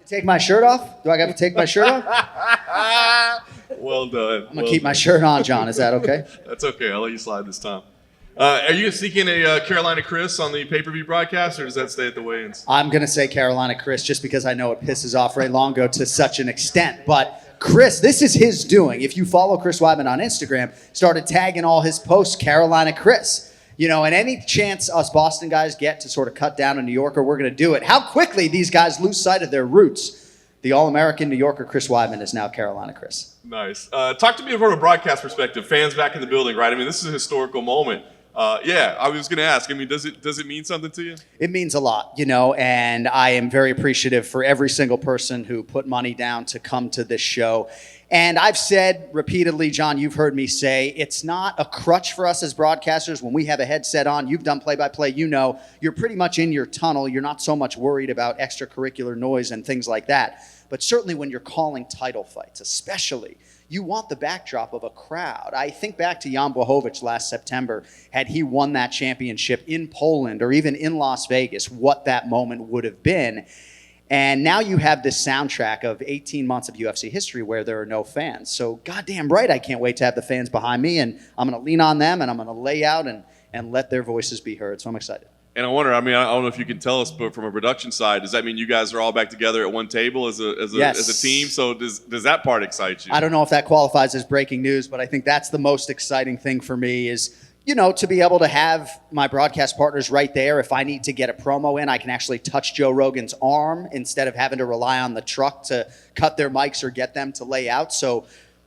Take my shirt off? Do I got to take my shirt off? Well done. I'm going to keep my shirt on, John. Is that okay? That's okay. I'll let you slide this time. Are you seeking a Carolina Chris on the pay-per-view broadcast, or does that stay at the weigh-ins? I'm going to say Carolina Chris just because I know it pisses off Ray Longo to such an extent. But Chris, this is his doing. If you follow Chris Weidman on Instagram, started tagging all his posts Carolina Chris. You know, and any chance us Boston guys get to sort of cut down a New Yorker, we're going to do it. How quickly these guys lose sight of their roots. The All-American New Yorker Chris Weidman is now Carolina Chris. Nice. Talk to me from a broadcast perspective. Fans back in the building, right? I mean, this is a historical moment. Yeah, I was going to ask. I mean, does it mean something to you? It means a lot, you know, and I am very appreciative for every single person who put money down to come to this show. And I've said repeatedly, John, you've heard me say, it's not a crutch for us as broadcasters. When we have a headset on, you've done play-by-play, you know, you're pretty much in your tunnel. You're not so much worried about extracurricular noise and things like that. But certainly when you're calling title fights, especially, you want the backdrop of a crowd. I think back to Jan Blachowicz last September. Had he won that championship in Poland or even in Las Vegas, what that moment would have been. And now you have this soundtrack of 18 months of UFC history where there are no fans. So goddamn right, I can't wait to have the fans behind me, and I'm going to lean on them, and I'm going to lay out and let their voices be heard. So I'm excited. And I wonder, I mean, I don't know if you can tell us, but from a production side, does that mean you guys are all back together at one table as a team? So does that part excite you? I don't know if that qualifies as breaking news, but I think that's the most exciting thing for me is, you know, to be able to have my broadcast partners right there. If I need to get a promo in, I can actually touch Joe Rogan's arm instead of having to rely on the truck to cut their mics or get them to lay out. So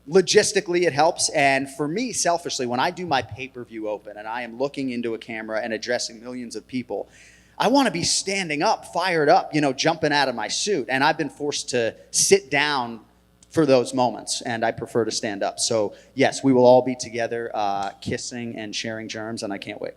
logistically, it helps. And for me, selfishly, when I do my pay-per-view open and I am looking into a camera and addressing millions of people, I want to be standing up, fired up, you know, jumping out of my suit. And I've been forced to sit down for those moments, and I prefer to stand up. So yes, we will all be together kissing and sharing germs, and I can't wait.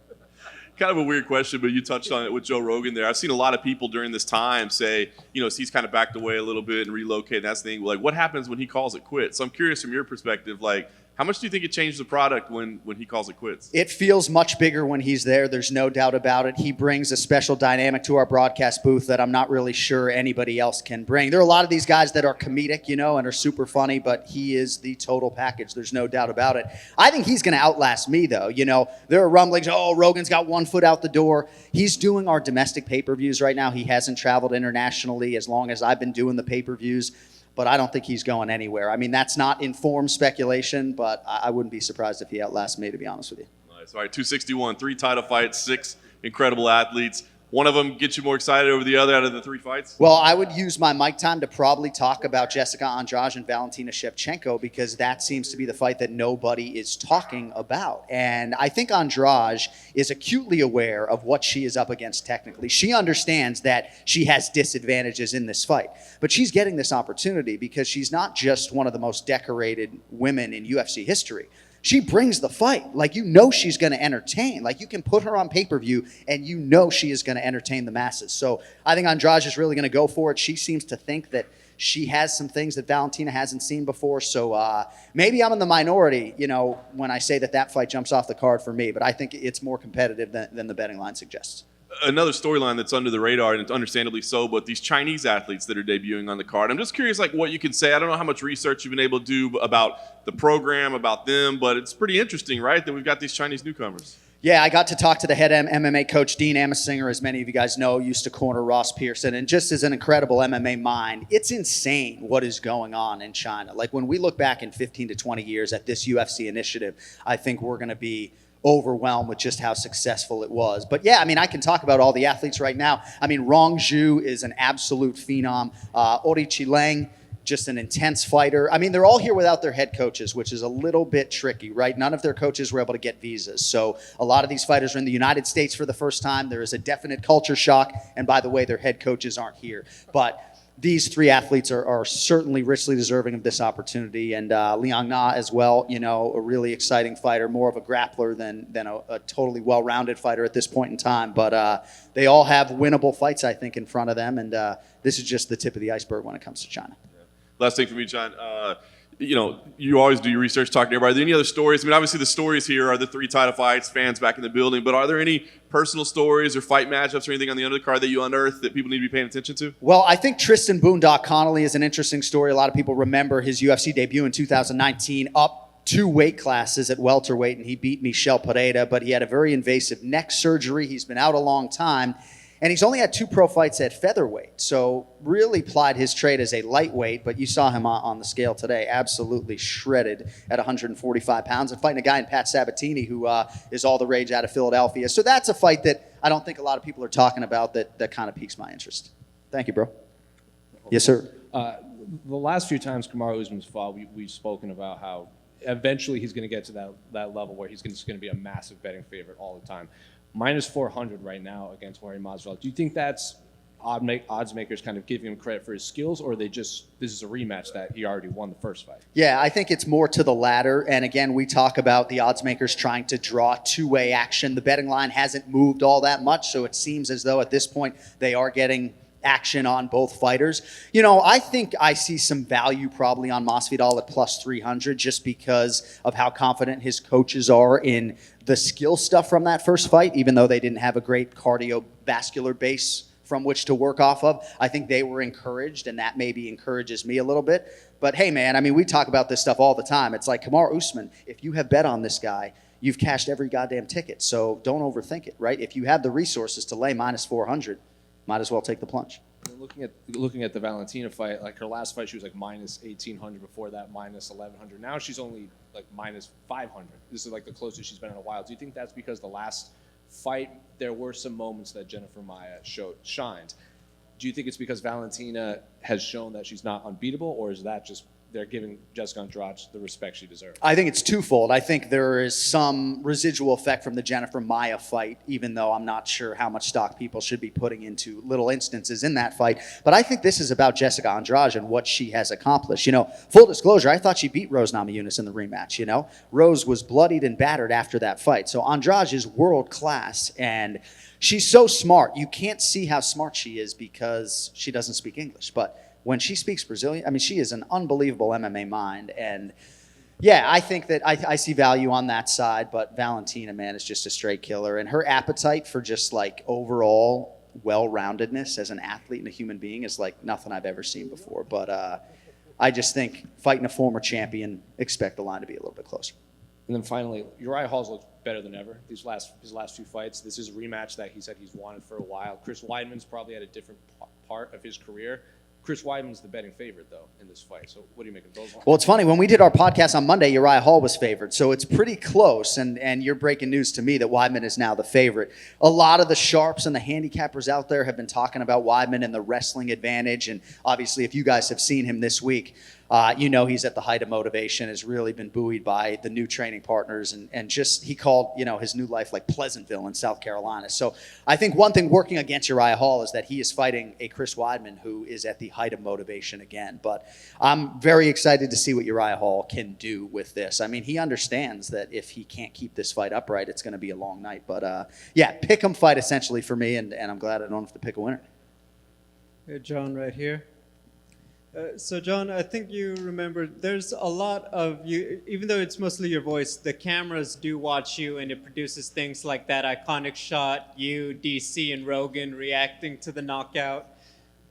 Kind of a weird question, but you touched on it with Joe Rogan there. I've seen a lot of people during this time say, you know, he's kind of backed away a little bit and relocated. That's the thing. Like, what happens when he calls it quits? So I'm curious from your perspective, like, how much do you think it changed the product when he calls it quits? It feels much bigger when he's there. There's no doubt about it. He brings a special dynamic to our broadcast booth that I'm not really sure anybody else can bring. There are a lot of these guys that are comedic, you know, and are super funny, but he is the total package. There's no doubt about it. I think he's going to outlast me, though. You know, there are rumblings, oh, Rogan's got one foot out the door. He's doing our domestic pay-per-views right now. He hasn't traveled internationally as long as I've been doing the pay-per-views. But I don't think he's going anywhere. I mean, that's not informed speculation, but I wouldn't be surprised if he outlasts me, to be honest with you. Nice. All right, 261, 3 title fights, 6 incredible athletes. One of them gets you more excited over the other out of the 3 fights? Well, I would use my mic time to probably talk about Jessica Andrade and Valentina Shevchenko because that seems to be the fight that nobody is talking about. And I think Andrade is acutely aware of what she is up against technically. She understands that she has disadvantages in this fight. But she's getting this opportunity because she's not just one of the most decorated women in UFC history. She brings the fight. Like, you know she's going to entertain. Like, you can put her on pay-per-view, and you know she is going to entertain the masses. So I think Andrade is really going to go for it. She seems to think that she has some things that Valentina hasn't seen before. So maybe I'm in the minority, you know, when I say that fight jumps off the card for me. But I think it's more competitive than the betting line suggests. Another storyline that's under the radar, and it's understandably so, but these Chinese athletes that are debuting on the card. I'm just curious, like, what you can say. I don't know how much research you've been able to do about the program, about them, but it's pretty interesting, right, that we've got these Chinese newcomers. Yeah, I got to talk to the head MMA coach, Dean Amasinger, as many of you guys know, used to corner Ross Pearson, and just as an incredible MMA mind, it's insane what is going on in China. Like, when we look back in 15 to 20 years at this UFC initiative, I think we're going to be overwhelmed with just how successful it was. But yeah, I mean, I can talk about all the athletes right now. I mean, Rong Zhu is an absolute phenom. Ori Qileng, just an intense fighter. I mean, they're all here without their head coaches, which is a little bit tricky, right? None of their coaches were able to get visas. So a lot of these fighters are in the United States for the first time. There is a definite culture shock. And by the way, their head coaches aren't here. But these 3 athletes are certainly richly deserving of this opportunity. And Liang Na as well, you know, a really exciting fighter, more of a grappler than a totally well-rounded fighter at this point in time. But they all have winnable fights, I think, in front of them. And this is just the tip of the iceberg when it comes to China. Last thing for me, John. you always do your research, talking to everybody. Are there any other stories? I mean, obviously the stories here are the 3 title fights, fans back in the building, but are there any personal stories or fight matchups or anything on the undercard that you unearthed that people need to be paying attention to? Well, I think Tristan Boondock Connolly is an interesting story. A lot of people remember his UFC debut in 2019, up 2 weight classes at welterweight, and he beat Michel Pereira, but he had a very invasive neck surgery. He's been out a long time. And he's only had 2 pro fights at featherweight, so really plied his trade as a lightweight, but you saw him on the scale today, absolutely shredded at 145 pounds, and fighting a guy in Pat Sabatini who is all the rage out of Philadelphia. So that's a fight that I don't think a lot of people are talking about that kind of piques my interest. Thank you, bro. Yes, sir. The last few times Kamaru Usman's fought, we've spoken about how eventually he's going to get to that level where he's just going to be a massive betting favorite all the time. Minus 400 right now against Jorge Masvidal. Do you think that's odds makers kind of giving him credit for his skills, or this is a rematch that he already won the first fight? Yeah, I think it's more to the latter. And again, we talk about the odds makers trying to draw 2-way action. The betting line hasn't moved all that much, so it seems as though at this point they are getting action on both fighters. I think I see some value probably on Masvidal at plus 300 just because of how confident his coaches are in the skill stuff from that first fight, even though they didn't have a great cardiovascular base from which to work off of. I think they were encouraged, and that maybe encourages me a little bit. But hey, man, I mean, we talk about this stuff all the time. It's like Kamaru Usman, if you have bet on this guy, you've cashed every goddamn ticket. So don't overthink it, right? If you have the resources to lay minus 400, might as well take the plunge. Looking at the Valentina fight, like her last fight, she was like minus 1,800. Before that, minus 1,100. Now she's only like minus 500. This is like the closest she's been in a while. Do you think that's because the last fight there were some moments that Jennifer Maia shined? Do you think it's because Valentina has shown that she's not unbeatable, or is that just they're giving Jessica Andrade the respect she deserves? I think it's twofold. I think there is some residual effect from the Jennifer Maia fight, even though I'm not sure how much stock people should be putting into little instances in that fight. But I think this is about Jessica Andrade and what she has accomplished. Full disclosure, I thought she beat Rose Namajunas in the rematch. Rose was bloodied and battered after that fight. So Andrade is world class, and she's so smart. You can't see how smart she is because she doesn't speak English. But when she speaks Brazilian, I mean, she is an unbelievable MMA mind. And yeah, I think that I see value on that side, but Valentina, man, is just a straight killer. And her appetite for just like overall well-roundedness as an athlete and a human being is like nothing I've ever seen before. But I just think fighting a former champion, expect the line to be a little bit closer. And then finally, Uriah Hall's looked better than ever his last 2 fights. This is a rematch that he said he's wanted for a while. Chris Weidman's probably at a different part of his career. Chris Weidman's the betting favorite, though, in this fight. So what do you make of those? Well, it's funny. When we did our podcast on Monday, Uriah Hall was favored. So it's pretty close. And you're breaking news to me that Weidman is now the favorite. A lot of the sharps and the handicappers out there have been talking about Weidman and the wrestling advantage. And obviously, if you guys have seen him this week, he's at the height of motivation, has really been buoyed by the new training partners, and just he called his new life like Pleasantville in South Carolina. So I think one thing working against Uriah Hall is that he is fighting a Chris Weidman who is at the height of motivation again. But I'm very excited to see what Uriah Hall can do with this. I mean, he understands that if he can't keep this fight upright, it's going to be a long night. But pick 'em fight essentially for me, and I'm glad I don't have to pick a winner. Hey, John, right here. So, John, I think you remember there's a lot of you, even though it's mostly your voice, the cameras do watch you, and it produces things like that iconic shot, you, DC, and Rogan reacting to the knockout.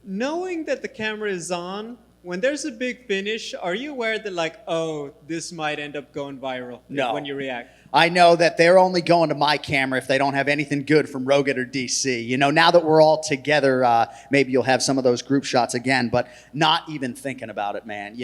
Knowing that the camera is on, when there's a big finish, are you aware that this might end up going viral when you react? I know that they're only going to my camera if they don't have anything good from Rogan or DC. Now that we're all together, maybe you'll have some of those group shots again, but not even thinking about it, man.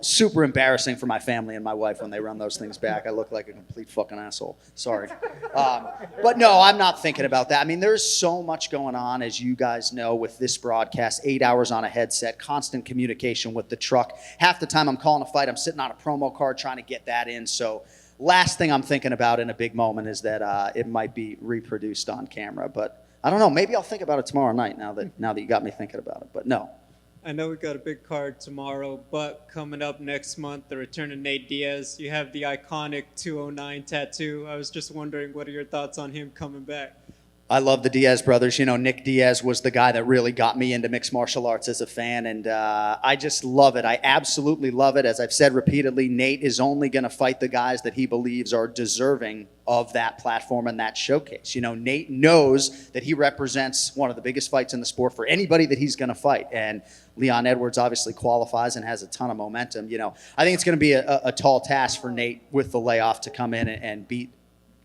Super embarrassing for my family and my wife when they run those things back. I look like a complete fucking asshole. Sorry. But no, I'm not thinking about that. I mean, there's so much going on, as you guys know, with this broadcast, 8 hours on a headset, constant communication with the truck. Half the time I'm calling a fight, I'm sitting on a promo card trying to get that in. So last thing I'm thinking about in a big moment is that it might be reproduced on camera. But I don't know. Maybe I'll think about it tomorrow night now that you got me thinking about it. But no. I know we got a big card tomorrow, but coming up next month, the return of Nate Diaz. You have the iconic 209 tattoo. I was just wondering, what are your thoughts on him coming back? I love the Diaz brothers. You know, Nick Diaz was the guy that really got me into mixed martial arts as a fan, and I just love it. I absolutely love it. As I've said repeatedly, Nate is only going to fight the guys that he believes are deserving of that platform and that showcase. You know, Nate knows that he represents one of the biggest fights in the sport for anybody that he's going to fight, and Leon Edwards obviously qualifies and has a ton of momentum. You know, I think it's going to be a tall task for Nate with the layoff to come in and beat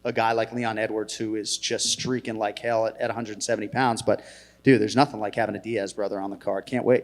a guy like Leon Edwards, who is just streaking like hell at 170 pounds. But, dude, there's nothing like having a Diaz brother on the card. Can't wait.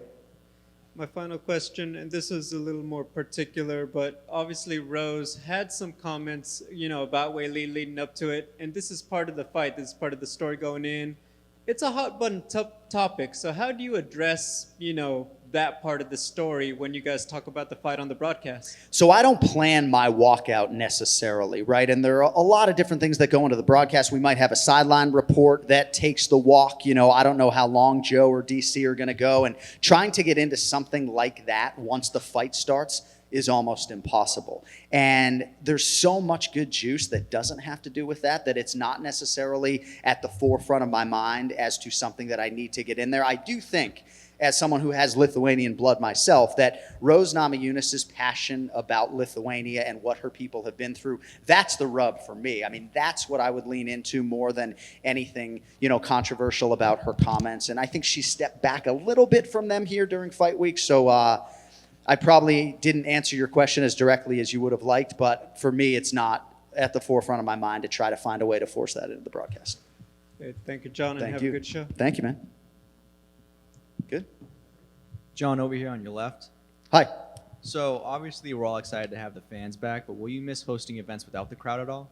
My final question, and this is a little more particular, but obviously Rose had some comments, you know, about Weili leading up to it, and this is part of the fight. This is part of the story going in. It's a hot button topic. So how do you address, you know, that part of the story when you guys talk about the fight on the broadcast? So I don't plan my walkout necessarily, right? And there are a lot of different things that go into the broadcast. We might have a sideline report that takes the walk. You know, I don't know how long Joe or DC are going to go. And trying to get into something like that once the fight starts is almost impossible. And there's so much good juice that doesn't have to do with that it's not necessarily at the forefront of my mind as to something that I need to get in there. I do think, as someone who has Lithuanian blood myself, that Rose Namajunas' passion about Lithuania and what her people have been through, that's the rub for me. I mean, that's what I would lean into more than anything, you know, controversial about her comments. And I think she stepped back a little bit from them here during fight week. So I probably didn't answer your question as directly as you would have liked, but for me, it's not at the forefront of my mind to try to find a way to force that into the broadcast. Okay, thank you, John, and have a good show. Thank you, man. Good. John, over here on your left. Hi. So obviously we're all excited to have the fans back, but will you miss hosting events without the crowd at all?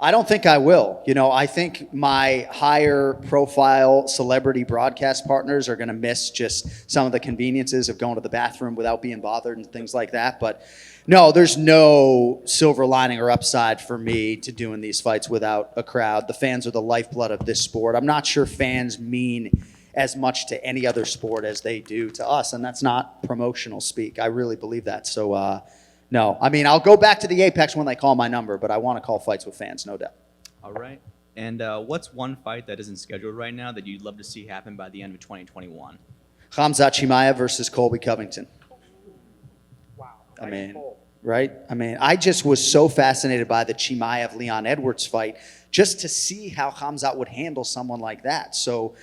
I don't think I will. You know, I think my higher profile celebrity broadcast partners are going to miss just some of the conveniences of going to the bathroom without being bothered and things like that. But no, there's no silver lining or upside for me to doing these fights without a crowd. The fans are the lifeblood of this sport. I'm not sure fans mean as much to any other sport as they do to us, and that's not promotional speak. I really believe that. So, no. I mean, I'll go back to the Apex when they call my number, but I want to call fights with fans, no doubt. All right. And what's one fight that isn't scheduled right now that you'd love to see happen by the end of 2021? Khamzat Chimaev versus Colby Covington. Wow. I mean, right? I mean, I just was so fascinated by the Chimaev-Leon Edwards fight just to see how Khamzat would handle someone like that. So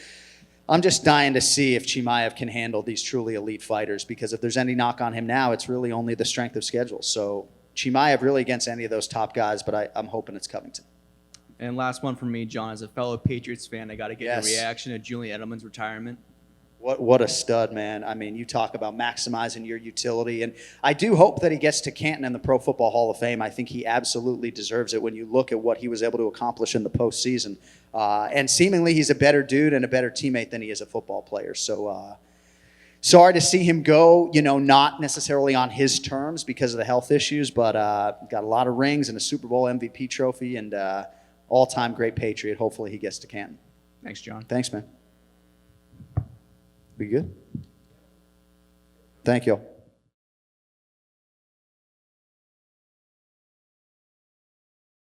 I'm just dying to see if Chimaev can handle these truly elite fighters, because if there's any knock on him now, it's really only the strength of schedule. So Chimaev really against any of those top guys, but I'm hoping it's Covington. And last one from me, John. As a fellow Patriots fan, I got to get Yes. your reaction to Julian Edelmans' retirement. What a stud, man. I mean, you talk about maximizing your utility. And I do hope that he gets to Canton in the Pro Football Hall of Fame. I think he absolutely deserves it when you look at what he was able to accomplish in the postseason. And seemingly he's a better dude and a better teammate than he is a football player. So sorry to see him go, you know, not necessarily on his terms because of the health issues, but got a lot of rings and a Super Bowl MVP trophy and all-time great Patriot. Hopefully he gets to Canton. Thanks, John. Thanks, man. We good? Thank you.